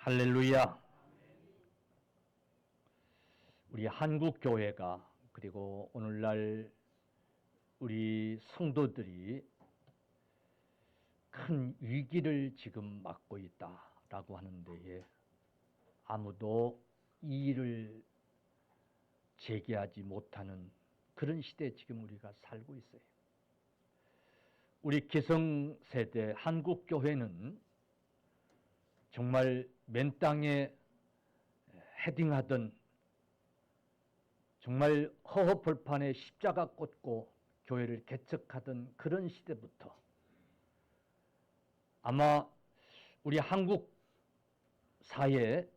할렐루야. 우리 한국 교회가 그리고 오늘날 우리 성도들이 큰 위기를 지금 맞고 있다라고 하는 데에 아무도 이의를 제기하지 못하는 그런 시대에 지금 우리가 살고 있어요. 우리 기성세대 한국 교회는 정말 맨 땅에 헤딩하던 정말 허허벌판에 십자가 꽂고 교회를 개척하던 그런 시대부터 아마 우리 한국 사회에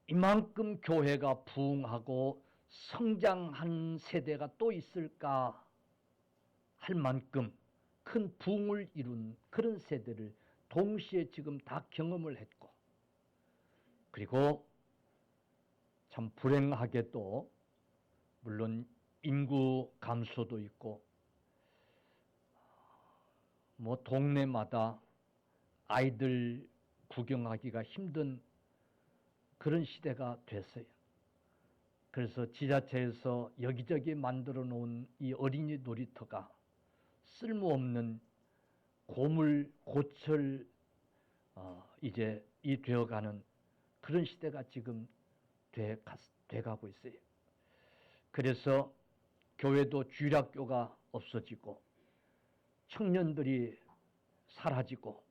이만큼 교회가 부흥하고 성장한 세대가 또 있을까 할 만큼 큰 부흥을 이룬 그런 세대를 동시에 지금 다 경험을 했고, 그리고 참 불행하게도 물론 인구 감소도 있고 뭐 동네마다 아이들 구경하기가 힘든 그런 시대가 됐어요. 그래서 지자체에서 여기저기 만들어 놓은 이 어린이 놀이터가 쓸모없는 고물 이제 되어가는 그런 시대가 지금 돼가고 있어요. 그래서 교회도 주일학교가 없어지고 청년들이 사라지고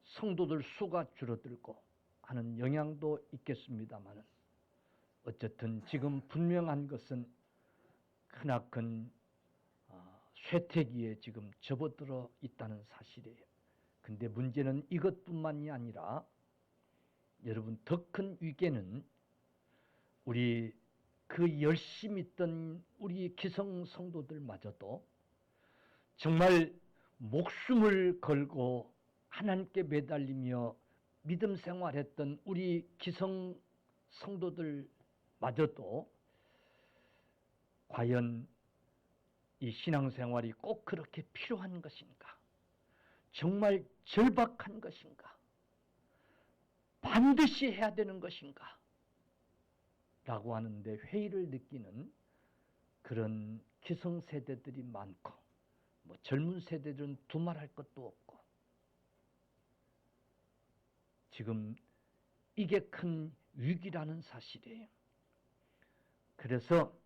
성도들 수가 줄어들고 하는 영향도 있겠습니다만, 어쨌든 지금 분명한 것은 크나큰 쇠퇴기에 지금 접어들어 있다는 사실이에요. 근데 문제는 이것뿐만이 아니라 여러분, 더 큰 위계는 우리 그 열심히 있던 우리 기성 성도들마저도 정말 목숨을 걸고 하나님께 매달리며 믿음 생활했던 우리 기성 성도들마저도 과연 이 신앙생활이 꼭 그렇게 필요한 것인가? 정말 절박한 것인가? 반드시 해야 되는 것인가? 라고 하는데 회의를 느끼는 그런 기성세대들이 많고, 뭐 젊은 세대들은 두말할 것도 없고, 지금 이게 큰 위기라는 사실이에요. 그래서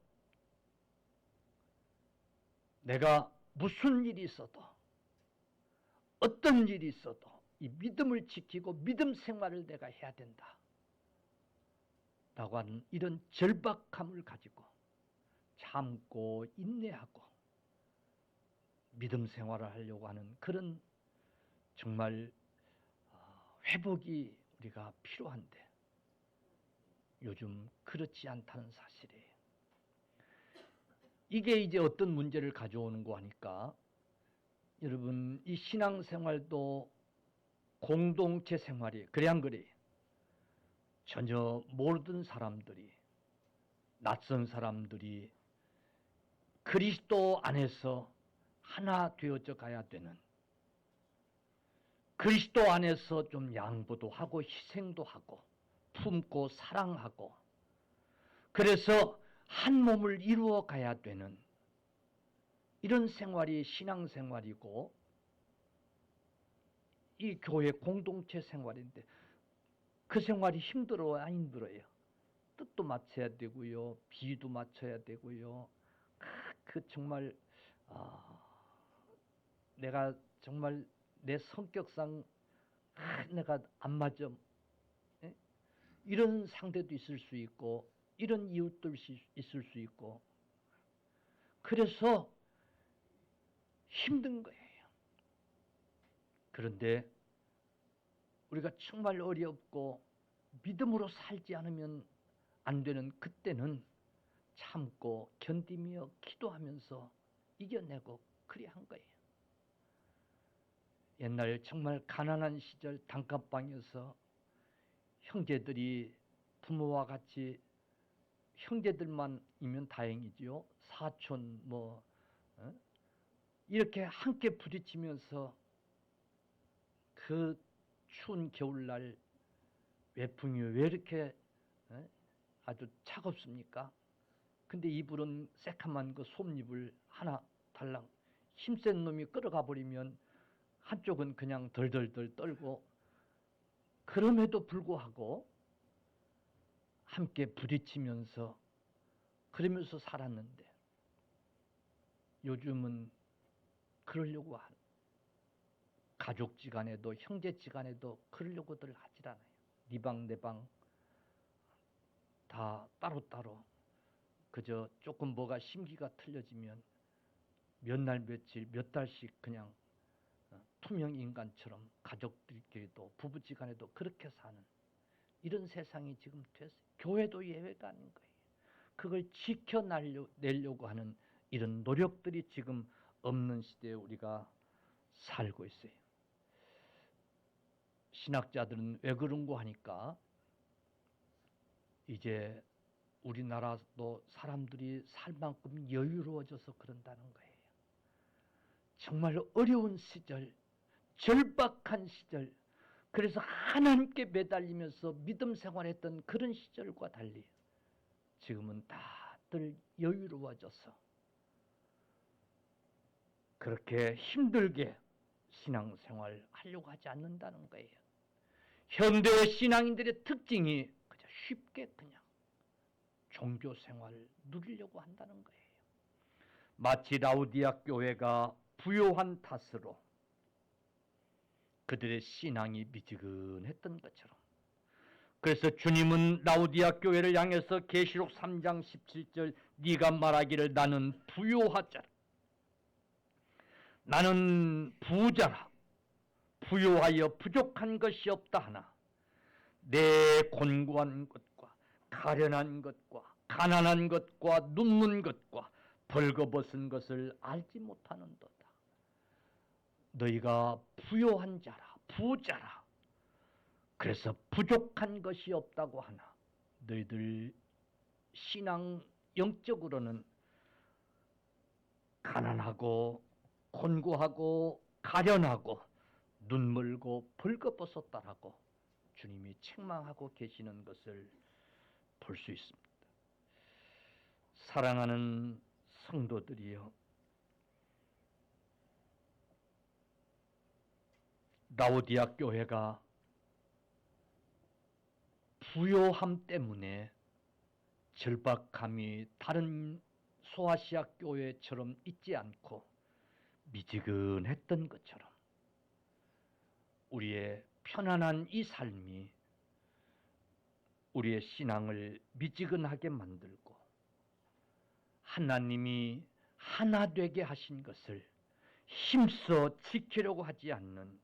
내가 무슨 일이 있어도, 어떤 일이 있어도 이 믿음을 지키고 믿음 생활을 내가 해야 된다 라고 하는 이런 절박함을 가지고 참고 인내하고 믿음 생활을 하려고 하는 그런 정말 회복이 우리가 필요한데 요즘 그렇지 않다는 사실이에요. 이게 이제 어떤 문제를 가져오는고 하니까, 여러분, 이 신앙생활도 공동체 생활이에요. 그래 안 그래요? 전혀 모르던 사람들이, 낯선 사람들이 그리스도 안에서 하나 되어져 가야 되는, 그리스도 안에서 좀 양보도 하고 희생도 하고 품고 사랑하고, 그래서 한 몸을 이루어 가야 되는 이런 생활이 신앙생활이고 이 교회 공동체 생활인데, 그 생활이 힘들어요, 안 힘들어요? 뜻도 맞춰야 되고요, 비도 맞춰야 되고요. 정말 내가 정말 내 성격상 내가 안 맞아, 에? 이런 상대도 있을 수 있고 이런 이웃도 있을 수 있고, 그래서 힘든 거예요. 그런데 우리가 정말 어렵고 믿음으로 살지 않으면 안 되는 그때는 참고 견디며 기도하면서 이겨내고 그래 한 거예요. 옛날 정말 가난한 시절 단칸방에서 형제들이 부모와 같이, 형제들만이면 다행이지요, 사촌 이렇게 함께 부딪히면서 그 추운 겨울날 외풍이 왜 이렇게 아주 차갑습니까? 근데 이불은 새카만 그 솜잎을 하나 달랑 힘센 놈이 끌어가 버리면 한쪽은 그냥 덜덜덜 떨고, 그럼에도 불구하고 함께 부딪히면서 그러면서 살았는데 요즘은 그러려고 가족지간에도 형제지간에도 그러려고들 하질 않아요. 네 방 내 방 다 따로따로 그저 조금 뭐가 심기가 틀려지면 몇 날 며칠 몇 달씩 그냥 투명 인간처럼 가족들끼리도 부부지간에도 그렇게 사는 이런 세상이 지금 됐어요. 교회도 예외가 아닌 거예요. 그걸 지켜내려고 하는 이런 노력들이 지금 없는 시대에 우리가 살고 있어요. 신학자들은 왜 그런고 하니까 이제 우리나라도 사람들이 살 만큼 여유로워져서 그런다는 거예요. 정말 어려운 시절, 절박한 시절, 그래서 하나님께 매달리면서 믿음 생활했던 그런 시절과 달리 지금은 다들 여유로워져서 그렇게 힘들게 신앙생활 하려고 하지 않는다는 거예요. 현대 신앙인들의 특징이 그저 쉽게 그냥 종교생활을 누리려고 한다는 거예요. 마치 라우디아 교회가 부요한 탓으로 그들의 신앙이 미지근했던 것처럼, 그래서 주님은 라우디아 교회를 향해서 계시록 3장 17절 네가 말하기를 나는 부요하자라, 나는 부자라, 부요하여 부족한 것이 없다 하나 내 곤고한 것과 가련한 것과 가난한 것과 눕는 것과 벌거벗은 것을 알지 못하는도다. 너희가 부요한 자라, 부자라, 그래서 부족한 것이 없다고 하나 너희들 신앙 영적으로는 가난하고 곤고하고 가련하고 눈멀고 벌거벗었다라고 주님이 책망하고 계시는 것을 볼 수 있습니다. 사랑하는 성도들이여, 라오디아 교회가 부요함 때문에 절박함이 다른 소아시아 교회처럼 있지 않고 미지근했던 것처럼 우리의 편안한 이 삶이 우리의 신앙을 미지근하게 만들고 하나님이 하나 되게 하신 것을 힘써 지키려고 하지 않는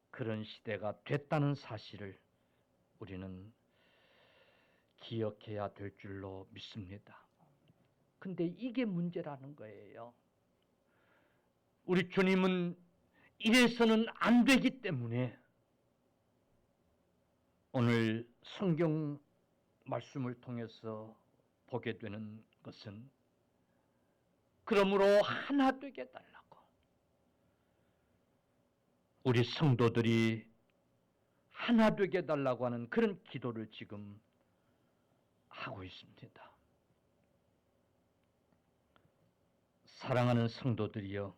그런 시대가 됐다는 사실을 우리는 기억해야 될 줄로 믿습니다. 근데 이게 문제라는 거예요. 우리 주님은 이래서는 안 되기 때문에 오늘 성경 말씀을 통해서 보게 되는 것은 그러므로 하나 되게 달라고 우리 성도들이 하나 되게 달라고 하는 그런 기도를 지금 하고 있습니다. 사랑하는 성도들이여,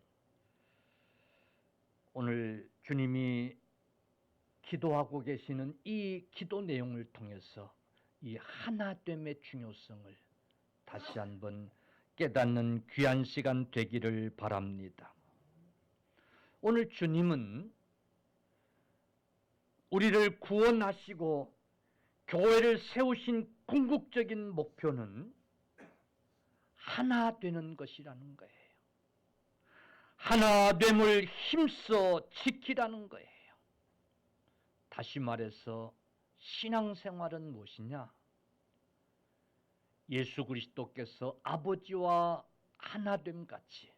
오늘 주님이 기도하고 계시는 이 기도 내용을 통해서 이 하나됨의 중요성을 다시 한번 깨닫는 귀한 시간 되기를 바랍니다. 오늘 주님은 우리를 구원하시고 교회를 세우신 궁극적인 목표는 하나 되는 것이라는 거예요. 하나됨을 힘써 지키라는 거예요. 다시 말해서 신앙생활은 무엇이냐? 예수 그리스도께서 아버지와 하나됨 같이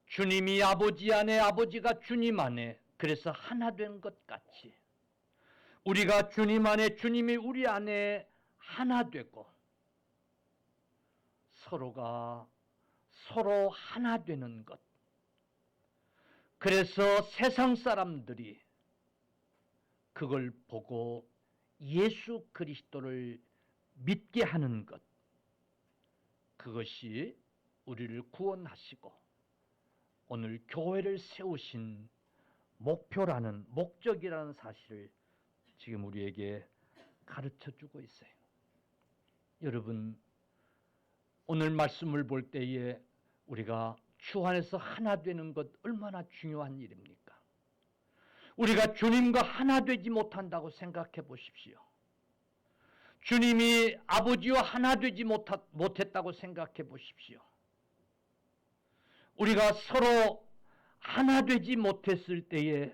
주님이 아버지 안에 아버지가 주님 안에 그래서 하나된 것 같이 우리가 주님 안에 주님이 우리 안에 하나 되고 서로가 서로 하나 되는 것. 그래서 세상 사람들이 그걸 보고 예수 그리스도를 믿게 하는 것, 그것이 우리를 구원하시고 오늘 교회를 세우신 목표라는, 목적이라는 사실을 지금 우리에게 가르쳐주고 있어요. 여러분, 오늘 말씀을 볼 때에 우리가 주 안에서 하나 되는 것 얼마나 중요한 일입니까? 우리가 주님과 하나 되지 못한다고 생각해 보십시오. 주님이 아버지와 하나 되지 못했다고 생각해 보십시오. 우리가 서로 하나 되지 못했을 때에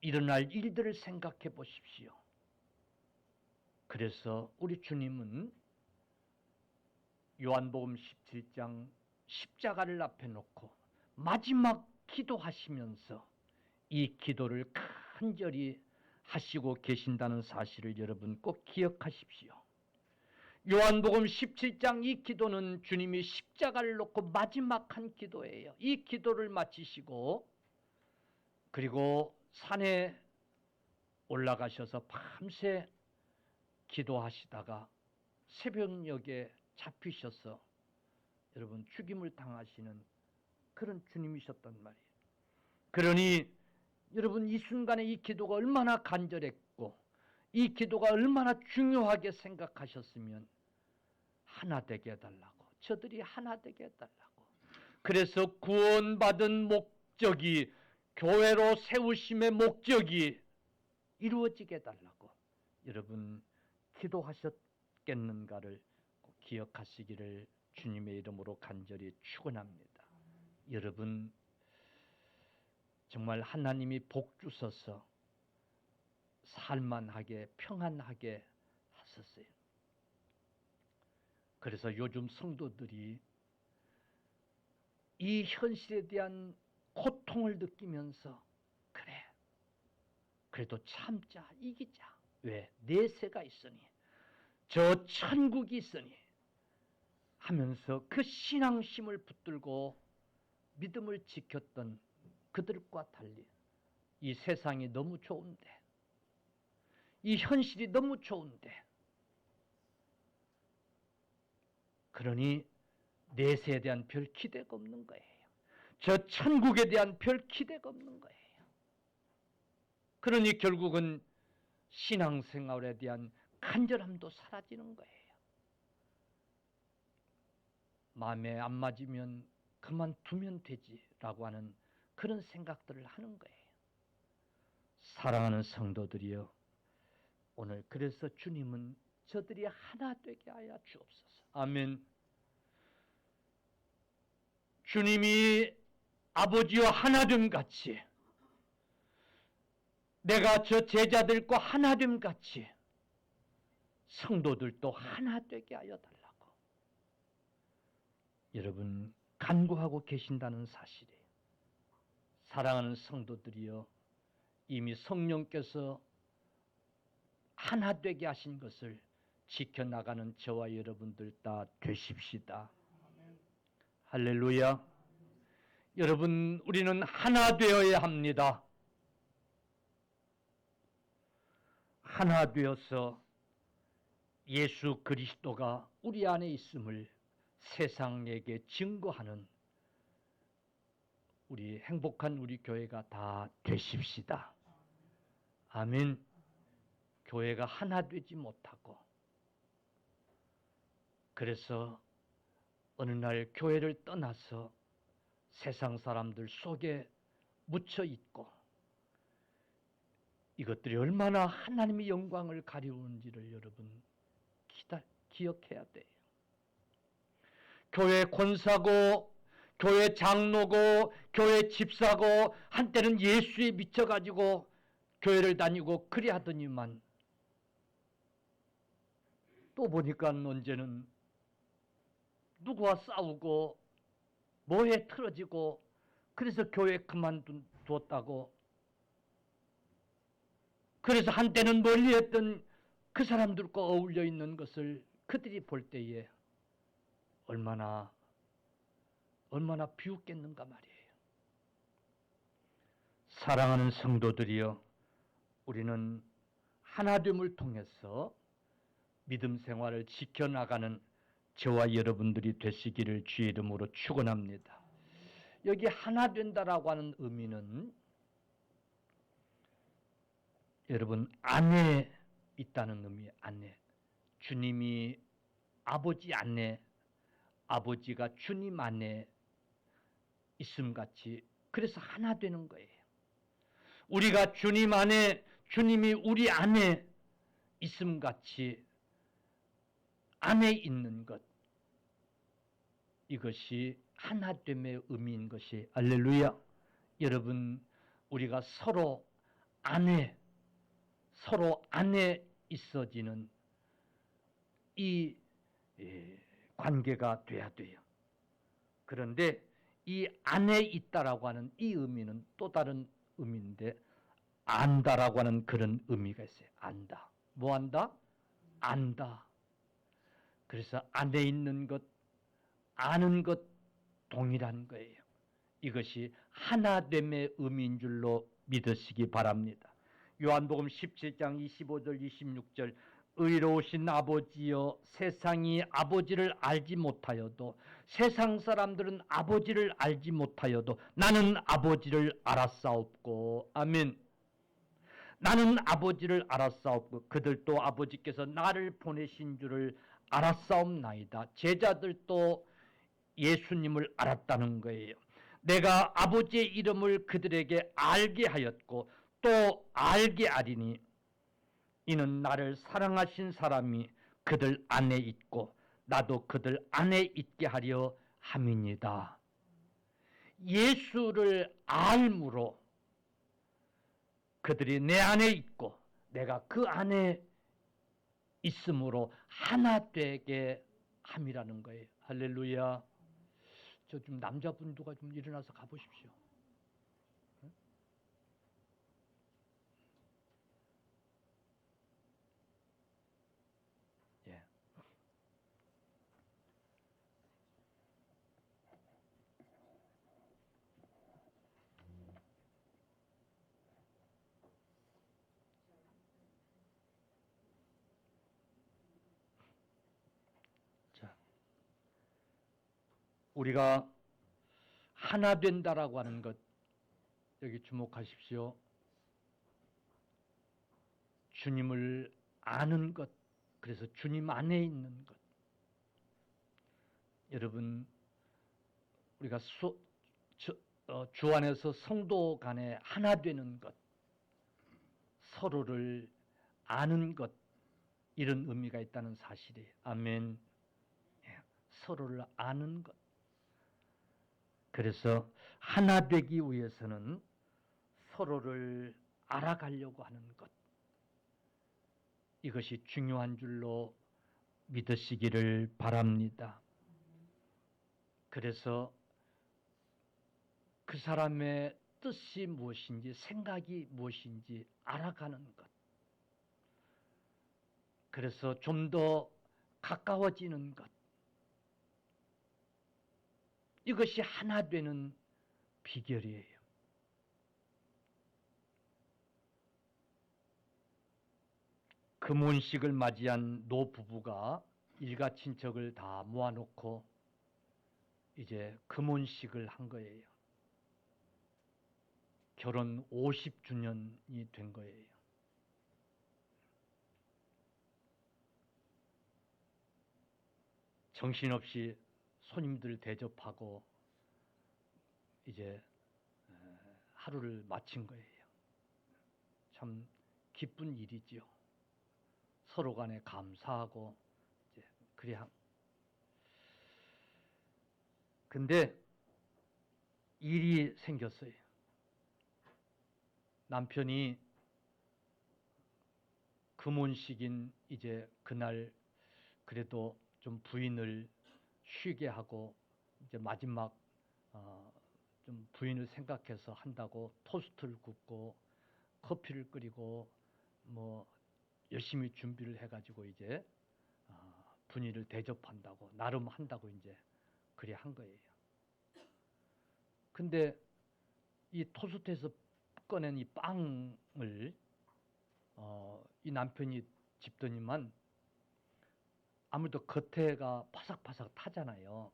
일어날 일들을 생각해 보십시오. 그래서 우리 주님은 요한복음 17장 십자가를 앞에 놓고 마지막 기도하시면서 이 기도를 간절히 하시고 계신다는 사실을 여러분 꼭 기억하십시오. 요한복음 17장 이 기도는 주님이 십자가를 놓고 마지막 한 기도예요. 이 기도를 마치시고 그리고 산에 올라가셔서 밤새 기도하시다가 새벽녘에 잡히셔서 여러분 죽임을 당하시는 그런 주님이셨단 말이에요. 그러니 여러분 이 순간에 이 기도가 얼마나 간절했고 이 기도가 얼마나 중요하게 생각하셨으면 하나 되게 해달라고, 저들이 하나 되게 해달라고. 그래서 구원받은 목적이, 교회로 세우심의 목적이 이루어지게 해달라고 여러분 기도하셨겠는가를 꼭 기억하시기를 주님의 이름으로 간절히 축원합니다. 여러분 정말 하나님이 복 주셔서 살만하게 평안하게 하셨어요. 그래서 요즘 성도들이 이 현실에 대한 고통을 느끼면서 그래, 그래도 참자, 이기자. 왜? 내세가 있으니, 저 천국이 있으니 하면서 그 신앙심을 붙들고 믿음을 지켰던 그들과 달리 이 세상이 너무 좋은데, 이 현실이 너무 좋은데, 그러니 내세에 대한 별 기대가 없는 거예요. 저 천국에 대한 별 기대가 없는 거예요. 그러니 결국은 신앙생활에 대한 간절함도 사라지는 거예요. 마음에 안 맞으면 그만두면 되지라고 하는 그런 생각들을 하는 거예요. 사랑하는 성도들이여, 오늘 그래서 주님은 저들이 하나 되게 하여 주옵소서. 아멘. 주님이 아버지와 하나됨 같이 내가 저 제자들과 하나됨 같이 성도들도 하나 되게 하여 달라고 여러분 간구하고 계신다는 사실이에요. 사랑하는 성도들이여, 이미 성령께서 하나 되게 하신 것을 지켜나가는 저와 여러분들 다 되십시다. 할렐루야. 여러분, 우리는 하나 되어야 합니다. 하나 되어서 예수 그리스도가 우리 안에 있음을 세상에게 증거하는 우리 행복한 우리 교회가 다 되십시다. 아멘. 교회가 하나 되지 못하고 그래서 어느 날 교회를 떠나서 세상 사람들 속에 묻혀 있고 이것들이 얼마나 하나님의 영광을 가리우는지를 여러분 기억해야 돼요. 교회 권사고 교회 장로고 교회 집사고 한때는 예수에 미쳐가지고 교회를 다니고 그리 하더니만 또 보니까 언제는 누구와 싸우고 뭐에 틀어지고 그래서 교회 그만두었다고, 그래서 한때는 멀리했던 그 사람들과 어울려 있는 것을 그들이 볼 때에 얼마나 비웃겠는가 말이에요. 사랑하는 성도들이여, 우리는 하나됨을 통해서 믿음 생활을 지켜나가는 저와 여러분들이 되시기를 주의 이름으로 축원합니다. 여기 하나 된다라고 하는 의미는 여러분 안에 있다는 의미. 안에 주님이 아버지 안에, 아버지가 주님 안에 있음같이, 그래서 하나 되는 거예요. 우리가 주님 안에, 주님이 우리 안에 있음같이 안에 있는 것, 이것이 하나됨의 의미인 것이, 할렐루야. 여러분, 우리가 서로 안에 있어지는 이 관계가 돼야 돼요. 그런데 이 안에 있다라고 하는 이 의미는 또 다른 의미인데, 안다라고 하는 그런 의미가 있어요. 안다. 뭐 안다? 안다. 그래서 안에 있는 것, 아는 것 동일한 거예요. 이것이 하나됨의 의미인 줄로 믿으시기 바랍니다. 요한복음 17장 25절 26절 의로우신 아버지여, 세상이 아버지를 알지 못하여도, 세상 사람들은 아버지를 알지 못하여도 나는 아버지를 알았사옵고, 아멘. 나는 아버지를 알았사옵고 그들도 아버지께서 나를 보내신 줄을 알았사옵나이다. 제자들도 예수님을 알았다는 거예요. 내가 아버지의 이름을 그들에게 알게 하였고 또 알게 하리니 이는 나를 사랑하신 사람이 그들 안에 있고 나도 그들 안에 있게 하려 함이니이다. 예수를 알므로 그들이 내 안에 있고 내가 그 안에 있음으로 하나 되게 함이라는 거예요. 할렐루야. 저 좀 남자분들과 좀 일어나서 가보십시오. 예. 자, 우리가 하나 된다라고 하는 것, 여기 주목하십시오. 주님을 아는 것, 그래서 주님 안에 있는 것. 여러분, 우리가 주 안에서 성도 간에 하나 되는 것, 서로를 아는 것, 이런 의미가 있다는 사실이에요. 아멘. 서로를 아는 것. 그래서 하나 되기 위해서는 서로를 알아가려고 하는 것, 이것이 중요한 줄로 믿으시기를 바랍니다. 그래서 그 사람의 뜻이 무엇인지, 생각이 무엇인지 알아가는 것, 그래서 좀 더 가까워지는 것, 이것이 하나 되는 비결이에요. 금혼식을 맞이한 노부부가 일가 친척을 다 모아놓고 이제 금혼식을 한 거예요. 결혼 50주년이 된 거예요. 정신없이 손님들 대접하고 이제 하루를 마친 거예요. 참 기쁜 일이지요. 서로 간에 감사하고 이제 그래야. 근데 일이 생겼어요. 남편이 금혼식인 이제 그날 그래도 좀 부인을 쉬게 하고 이제 마지막 좀 부인을 생각해서 한다고 토스트를 굽고 커피를 끓이고 뭐 열심히 준비를 해가지고 이제 부인을 대접한다고 나름 한다고 이제 그래 한 거예요. 근데 이 토스트에서 꺼낸 이 빵을 이 남편이 집더니만 아무래도 겉에가 파삭파삭 타잖아요.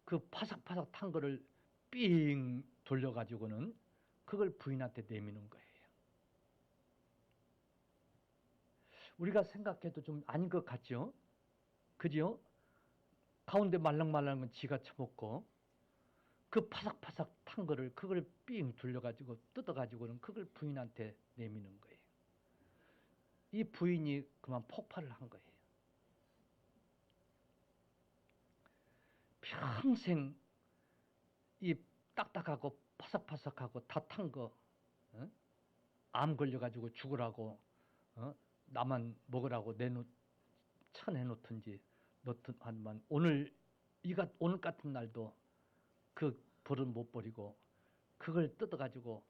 그 파삭파삭 탄 거를 삥 돌려가지고는 그걸 부인한테 내미는 거예요. 우리가 생각해도 좀 아닌 것 같죠? 그죠? 가운데 말랑말랑한 건 지가 처먹고 그 파삭파삭 탄 거를 그걸 삥 돌려가지고 뜯어가지고는 그걸 부인한테 내미는 거예요. 이 부인이 그만 폭발을 한 거예요. 평생 이 딱딱하고 파삭파삭하고 다 탄 거, 암 걸려가지고 죽으라고, 나만 먹으라고 쳐내놓든지 넣든 하지만 오늘 같은 날도 그 버릇 못 버리고 그걸 뜯어가지고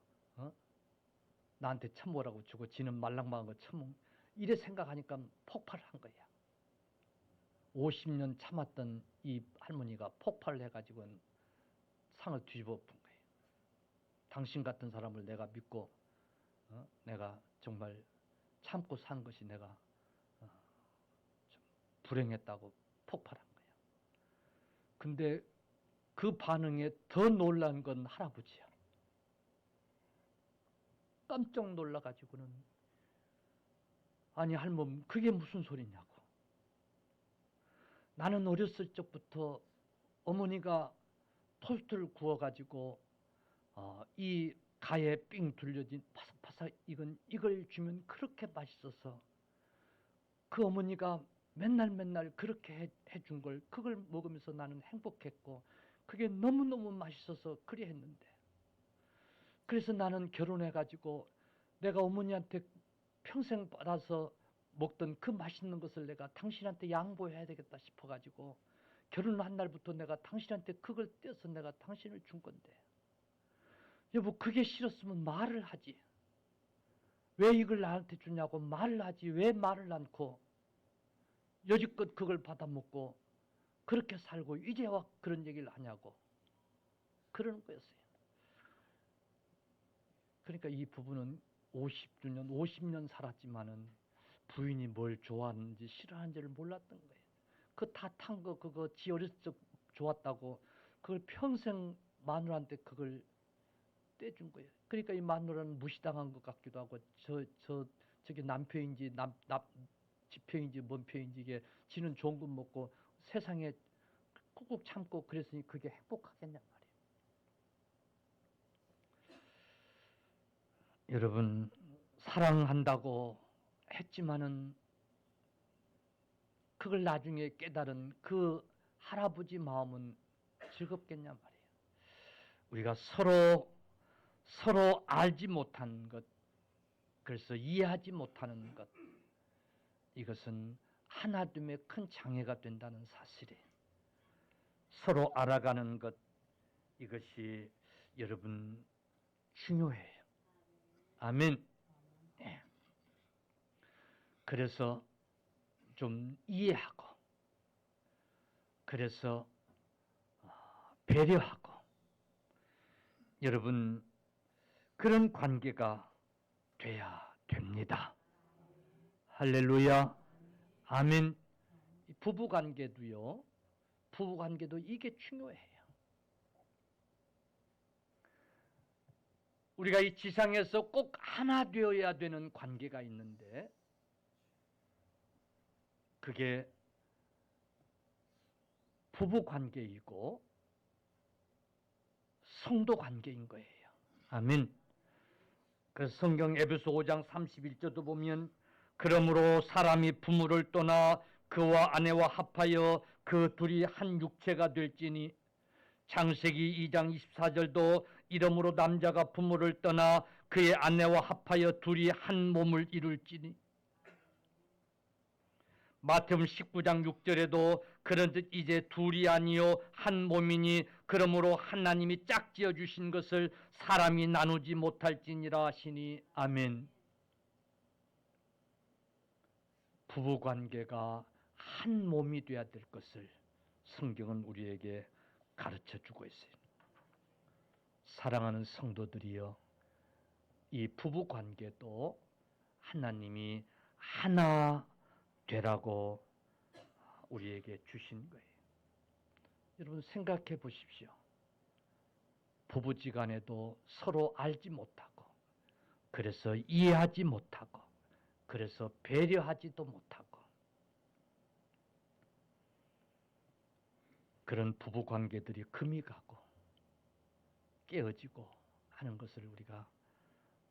나한테 처먹으라고 주고 지는 말랑말랑한 거 처먹. 이래 생각하니까 폭발을 한 거야. 50년 참았던 이 할머니가 폭발을 해가지고는 상을 뒤집어 푼 거예요. 당신 같은 사람을 내가 믿고 내가 정말 참고 산 것이 내가 좀 불행했다고 폭발한 거야. 근데 그 반응에 더 놀란 건 할아버지야. 깜짝 놀라가지고는 아니 할멈 그게 무슨 소리냐고. 나는 어렸을 적부터 어머니가 토스트를 구워가지고 이 가에 삥 둘려진 바삭바삭 이걸 주면 그렇게 맛있어서 그 어머니가 맨날 그렇게 해준 걸 그걸 먹으면서 나는 행복했고 그게 너무너무 맛있어서 그리 했는데 그래서 나는 결혼해가지고 내가 어머니한테 평생 받아서 먹던 그 맛있는 것을 내가 당신한테 양보해야 되겠다 싶어가지고 결혼한 날부터 내가 당신한테 그걸 떼서 내가 당신을 준 건데 여보 그게 싫었으면 말을 하지. 왜 이걸 나한테 주냐고 말을 하지. 왜 말을 않고 여지껏 그걸 받아먹고 그렇게 살고 이제 와 그런 얘기를 하냐고 그러는 거였어요. 그러니까 이 부부는 50년 살았지만은 부인이 뭘 좋아하는지 싫어하는지를 몰랐던 거예요. 그 다 탄 거 그거 지 어렸을 적 좋았다고 그걸 평생 마누라한테 그걸 떼준 거예요. 그러니까 이 마누라는 무시당한 것 같기도 하고 저기 남편인지 지편인지 뭔 편인지 이게 지는 좋은 것 먹고 세상에 꾹꾹 참고 그랬으니 그게 행복하겠냐 말이에요. 여러분 사랑한다고 했지만은 그걸 나중에 깨달은 그 할아버지 마음은 즐겁겠냐 말이에요. 우리가 서로 알지 못한 것, 그래서 이해하지 못하는 것, 이것은 하나됨의 큰 장애가 된다는 사실이에요. 서로 알아가는 것, 이것이 여러분 중요해요. 아멘. 예. 그래서 좀 이해하고, 그래서 배려하고, 여러분 그런 관계가 돼야 됩니다. 할렐루야. 아멘. 부부관계도 이게 중요해요. 우리가 이 지상에서 꼭 하나 되어야 되는 관계가 있는데 그게 부부관계이고 성도관계인 거예요. 아멘. 그래서 성경 에베소 5장 31절도 보면 그러므로 사람이 부모를 떠나 그와 아내와 합하여 그 둘이 한 육체가 될지니 창세기 2장 24절도 이러므로 남자가 부모를 떠나 그의 아내와 합하여 둘이 한 몸을 이룰지니 마태복음 19장 6절에도 그런즉 이제 둘이 아니요 한 몸이니 그러므로 하나님이 짝지어 주신 것을 사람이 나누지 못할지니라 하시니 아멘. 부부관계가 한 몸이 되어야 될 것을 성경은 우리에게 가르쳐 주고 있어요. 사랑하는 성도들이여, 이 부부관계도 하나님이 하나 되라고 우리에게 주신 거예요. 여러분 생각해 보십시오. 부부지간에도 서로 알지 못하고, 그래서 이해하지 못하고, 그래서 배려하지도 못하고, 그런 부부 관계들이 금이 가고 깨어지고 하는 것을 우리가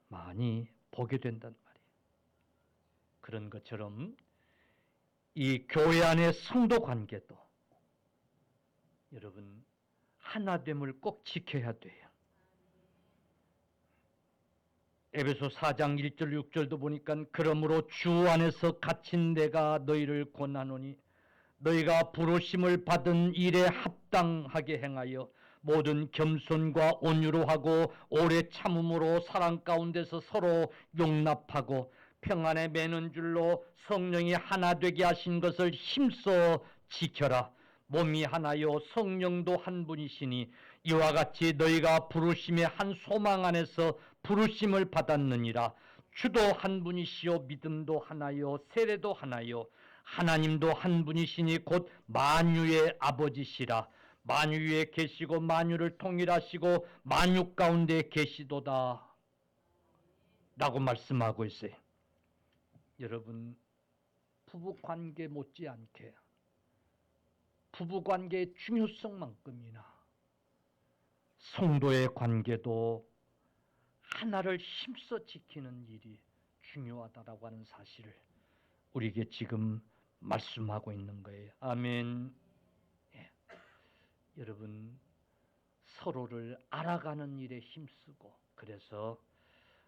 많이 보게 된단 말이에요. 그런 것처럼 이 교회 안의 성도 관계도 여러분 하나됨을 꼭 지켜야 돼요. 에베소 4장 1절 6절도 보니까 그러므로 주 안에서 갇힌 내가 너희를 권하노니 너희가 부르심을 받은 일에 합당하게 행하여 모든 겸손과 온유로 하고 오래 참음으로 사랑 가운데서 서로 용납하고 평안에 매는 줄로 성령이 하나 되게 하신 것을 힘써 지켜라. 몸이 하나요 성령도 한 분이시니 이와 같이 너희가 부르심의 한 소망 안에서 부르심을 받았느니라. 주도 한 분이시요 믿음도 하나요 세례도 하나요 하나님도 한 분이시니 곧 만유의 아버지시라. 만유 위에 계시고 만유를 통일하시고 만유 가운데 계시도다 라고 말씀하고 있어요. 여러분 부부관계 못지않게 부부관계의 중요성만큼이나 성도의 관계도 하나를 힘써 지키는 일이 중요하다라고 하는 사실을 우리에게 지금 말씀하고 있는 거예요. 아멘. 예. 여러분 서로를 알아가는 일에 힘쓰고 그래서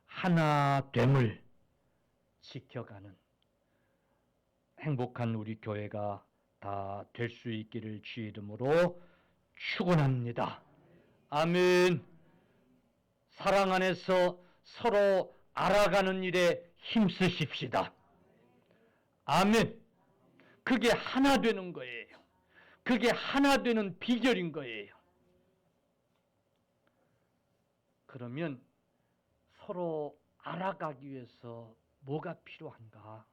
하나됨을 지켜가는 행복한 우리 교회가 다 될 수 있기를 주의 이름으로 축원합니다. 아멘. 사랑 안에서 서로 알아가는 일에 힘쓰십시다. 아멘. 그게 하나 되는 거예요. 그게 하나 되는 비결인 거예요. 그러면 서로 알아가기 위해서 뭐가 필요한가?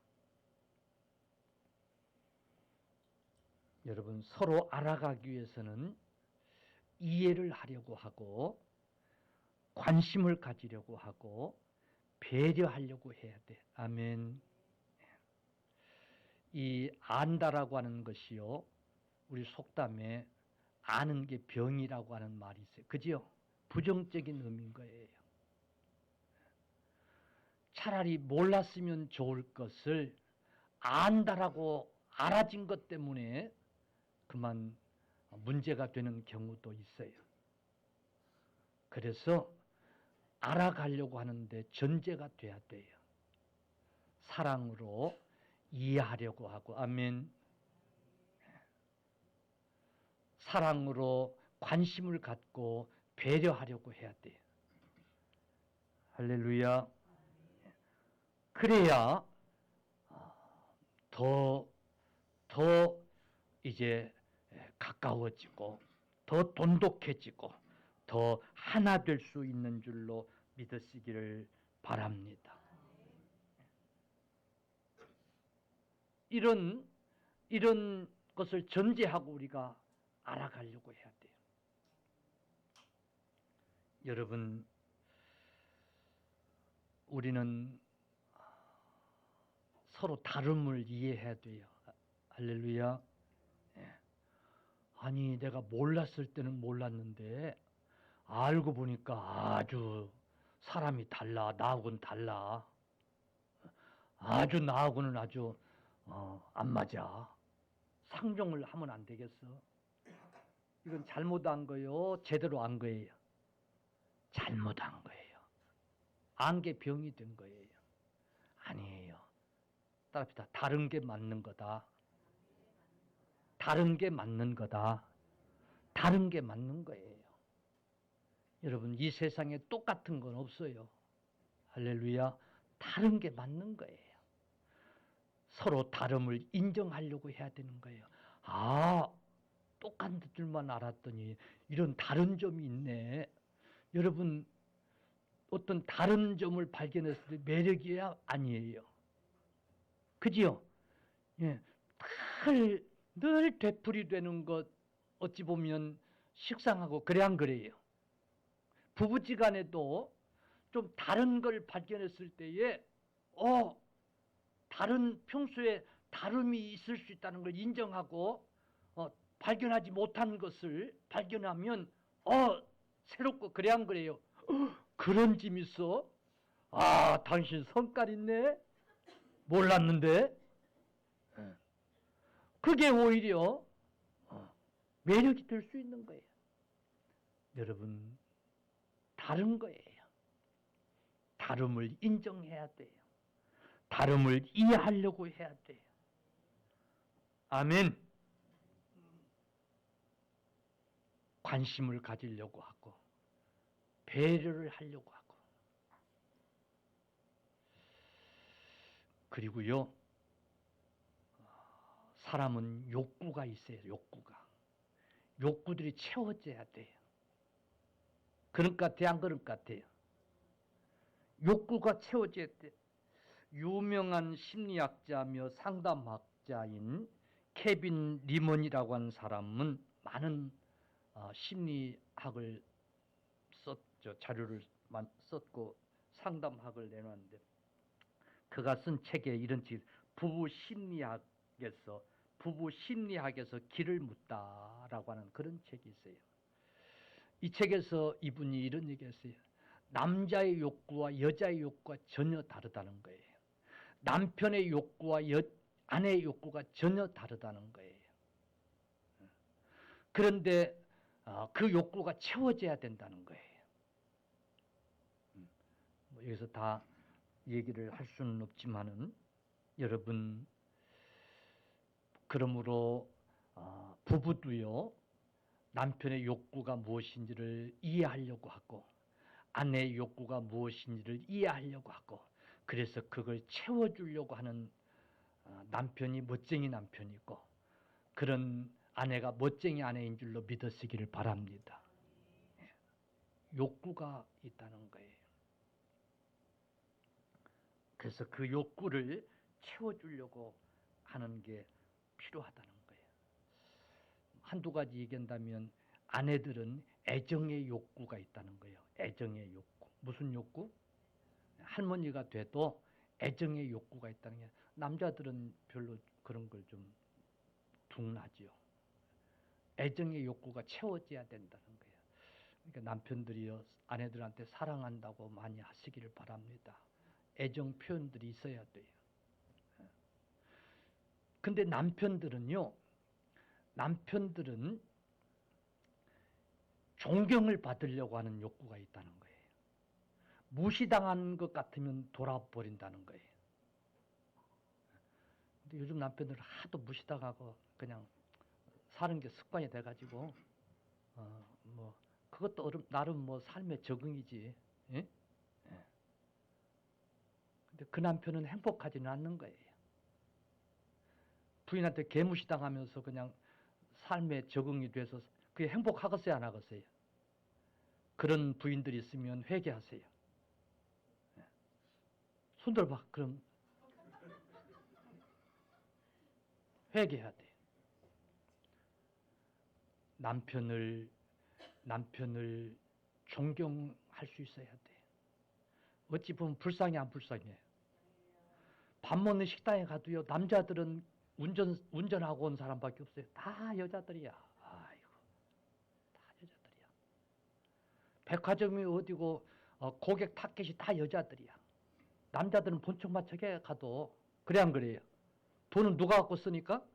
여러분 서로 알아가기 위해서는 이해를 하려고 하고 관심을 가지려고 하고 배려하려고 해야 돼. 아멘. 이 안다라고 하는 것이요, 우리 속담에 아는 게 병이라고 하는 말이 있어요. 그죠? 부정적인 의미인 거예요. 차라리 몰랐으면 좋을 것을 안다라고 알아진 것 때문에 그만 문제가 되는 경우도 있어요. 그래서 알아가려고 하는데 전제가 돼야 돼요. 사랑으로 이해하려고 하고, 아멘. 사랑으로 관심을 갖고 배려하려고 해야 돼요. 할렐루야. 그래야 더 이제 가까워지고 더 돈독해지고 더 하나 될 수 있는 줄로 믿으시기를 바랍니다. 이런 것을 전제하고 우리가 알아가려고 해야 돼요. 여러분, 우리는 서로 다름을 이해해야 돼요. 할렐루야. 아니 내가 몰랐을 때는 몰랐는데 알고 보니까 아주 사람이 달라. 나하고는 달라. 아주 나하고는 아주 안 맞아. 상종을 하면 안 되겠어. 이건 잘못한 거예요? 제대로 한 거예요? 잘못한 거예요. 안 게 병이 된 거예요. 아니에요. 따라합시다. 다른 게 맞는 거다. 다른 게 맞는 거다. 다른 게 맞는 거예요. 여러분 이 세상에 똑같은 건 없어요. 할렐루야. 다른 게 맞는 거예요. 서로 다름을 인정하려고 해야 되는 거예요. 아, 똑같은 줄만 알았더니 이런 다른 점이 있네. 여러분 어떤 다른 점을 발견했을 때 매력이야 아니에요. 그지요? 예, 늘 되풀이되는 것 어찌 보면 식상하고 그래 안 그래요? 부부지간에도 좀 다른 걸 발견했을 때에 다른 평소에 다름이 있을 수 있다는 걸 인정하고 발견하지 못한 것을 발견하면 새롭고 그래 안 그래요? 그런 짐 있어? 아, 당신 성깔 있네? 몰랐는데? 그게 오히려 매력이 될 수 있는 거예요. 여러분, 다른 거예요. 다름을 인정해야 돼요. 다름을 이해하려고 해야 돼요. 아멘. 관심을 가지려고 하고 배려를 하려고 하고 그리고요, 사람은 욕구가 있어요. 욕구들이 채워져야 돼요. 그런 것 같아요? 안 그런 것 같아요? 욕구가 채워져야 돼요. 유명한 심리학자며 상담학자인 케빈 리먼이라고 하는 사람은 많은 심리학을 자료를 썼고 상담학을 내놨는데 그가 쓴 책에 이런 책, 부부 심리학에서 길을 묻다라고 하는 그런 책이 있어요. 이 책에서 이분이 이런 얘기했어요. 남자의 욕구와 여자의 욕구가 전혀 다르다는 거예요. 남편의 욕구와 아내의 욕구가 전혀 다르다는 거예요. 그런데 그 욕구가 채워져야 된다는 거예요. 여기서 다 얘기를 할 수는 없지만은 여러분, 그러므로 부부도요, 남편의 욕구가 무엇인지를 이해하려고 하고 아내의 욕구가 무엇인지를 이해하려고 하고 그래서 그걸 채워주려고 하는 남편이 멋쟁이 남편이고 그런 아내가 멋쟁이 아내인 줄로 믿으시기를 바랍니다. 욕구가 있다는 거예요. 그래서 그 욕구를 채워주려고 하는 게 필요하다는 거예요. 한두 가지 얘기한다면 아내들은 애정의 욕구가 있다는 거예요. 애정의 욕구. 무슨 욕구? 할머니가 돼도 애정의 욕구가 있다는 게 남자들은 별로 그런 걸 좀 둔하지요. 애정의 욕구가 채워져야 된다는 거예요. 그러니까 남편들이요, 아내들한테 사랑한다고 많이 하시기를 바랍니다. 애정 표현들이 있어야 돼요. 근데 남편들은 존경을 받으려고 하는 욕구가 있다는 거예요. 무시당한 것 같으면 돌아버린다는 거예요. 근데 요즘 남편들은 하도 무시당하고 그냥 사는 게 습관이 돼가지고 그것도 나름 삶의 적응이지. 예? 예. 근데 그 남편은 행복하지는 않는 거예요. 부인한테 개무시당하면서 그냥 삶에 적응이 돼서 그게 행복하겠어요, 안 하겠어요? 그런 부인들이 있으면 회개하세요. 손 들어봐. 그럼 회개해야 돼. 남편을 존경할 수 있어야 돼. 어찌 보면 불쌍해 안 불쌍해? 밥 먹는 식당에 가도요, 남자들은 운전하고 온 사람밖에 없어요. 다 여자들이야. 아이고, 다 여자들이야. 백화점이 어디고 고객 타켓이 다 여자들이야. 남자들은 본청마차게 가도 그래 안 그래요? 돈은 누가 갖고 쓰니까?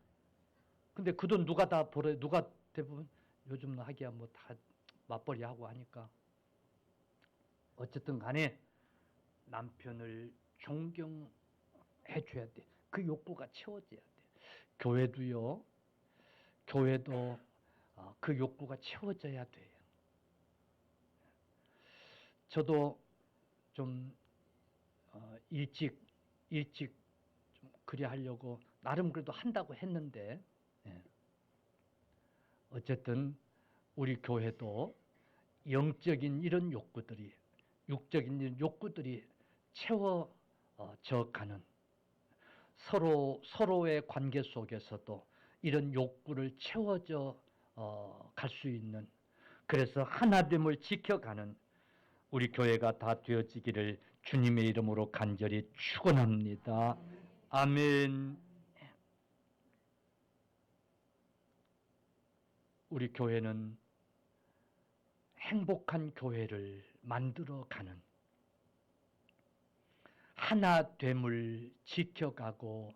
근데 그 돈 누가 다 벌어요? 누가 대부분 요즘 하기야 다 맞벌이 하고 하니까. 어쨌든 간에 남편을 존경해 줘야 돼. 그 욕구가 채워져야 돼. 교회도 그 욕구가 채워져야 돼요. 저도 좀 일찍 좀 그리 하려고 나름 그래도 한다고 했는데 어쨌든 우리 교회도 영적인 이런 욕구들이 육적인 욕구들이 채워져 가는, 서로의 관계 속에서도 이런 욕구를 채워져 갈 수 있는, 그래서 하나됨을 지켜가는 우리 교회가 다 되어지기를 주님의 이름으로 간절히 축원합니다. 아멘. 우리 교회는 행복한 교회를 만들어가는, 하나됨을 지켜가고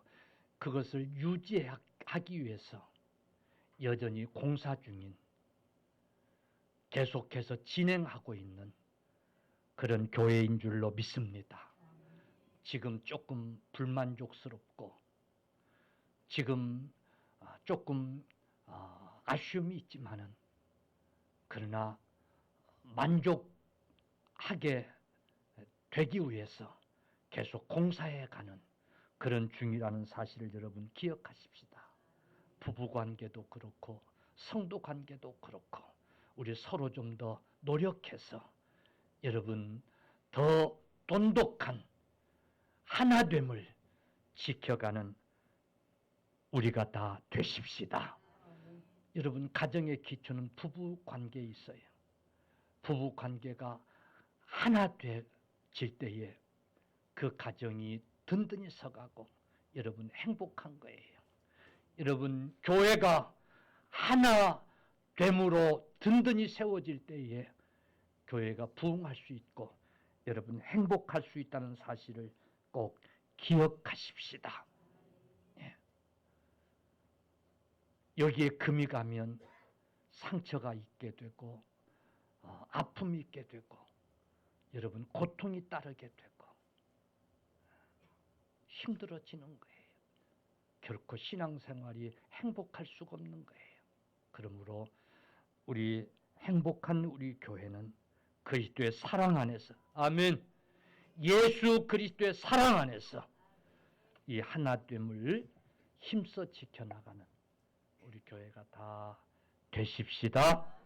그것을 유지하기 위해서 여전히 공사 중인, 계속해서 진행하고 있는 그런 교회인 줄로 믿습니다. 지금 조금 불만족스럽고 지금 조금 아쉬움이 있지만은, 그러나 만족하게 되기 위해서 계속 공사해 가는 그런 중이라는 사실을 여러분 기억하십시다. 부부관계도 그렇고 성도관계도 그렇고 우리 서로 좀 더 노력해서 여러분 더 돈독한 하나됨을 지켜가는 우리가 다 되십시다. 여러분, 가정의 기초는 부부관계에 있어요. 부부관계가 하나 되질 때에 그 가정이 든든히 서가고 여러분 행복한 거예요. 여러분, 교회가 하나됨으로 든든히 세워질 때에 교회가 부흥할 수 있고 여러분 행복할 수 있다는 사실을 꼭 기억하십시다. 예. 여기에 금이 가면 상처가 있게 되고 아픔이 있게 되고 여러분 고통이 따르게 되고 힘들어지는 거예요. 결코 신앙생활이 행복할 수가 없는 거예요. 그러므로 우리 행복한 우리 교회는 그리스도의 사랑 안에서, 아멘, 예수 그리스도의 사랑 안에서 이 하나됨을 힘써 지켜나가는 우리 교회가 다 되십시다.